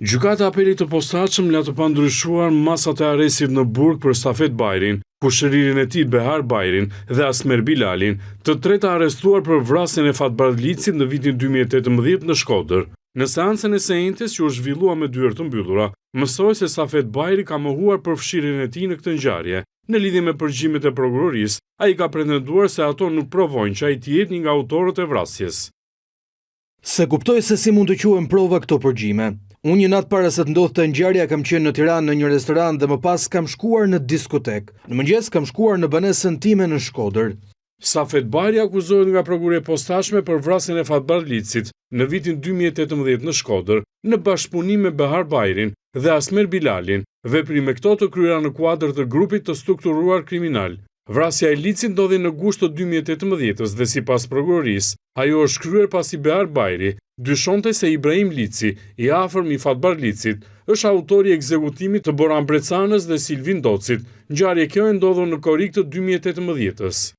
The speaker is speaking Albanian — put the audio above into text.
Gjykata e Apelit të Posaçëm la të pandryshuar masat e arrestit në burg për Safet Bajrin, kushëririn e tij Behar Bajrin dhe Asmer Bilalin, të treta arrestuar për vrasjen e Fatbar Licit në vitin 2018 në Shkodër. Në seancën e sejentes që u zhvillua me dyert të mbyllura, mësoi se Safet Bajri ka mohuar përfshirjen e tij në këtë ngjarje. Në lidhje me përgjimet e prokurorisë, ai ka pretenduar se ato nuk provojnë që ai të jetë një nga autorët e vrasjes. Se kuptoj se si mund të quhen prova këto përgjime. Unë një natë para se të ndodhte ngjarja kam qenë në Tiranë në një restoran dhe më pas kam shkuar në diskotek. Në mëngjes kam shkuar në banesën time në Shkodër. Safet Bajri akuzohet nga prokuroria e posaçme për vrasjen e Fatbar Licit në vitin 2018 në Shkodër, në bashkëpunim me Behar Bajrin dhe Asmer Bilalin. Veprime këto të kryera në kuadër të grupit të strukturuar kriminal. Vrasja e Licit ndodhi në gusht të 2018 dhe sipas prokurorisë, ajo është kryer pasi Behar Bajri dyshonte se Ibrahim Lici, i afërm i Fatbar Licit, është autori i ekzekutimit të Boran Brecanës dhe Silvin Docit. Ngjarje kjo e ndodhur në korrik të 2018-s.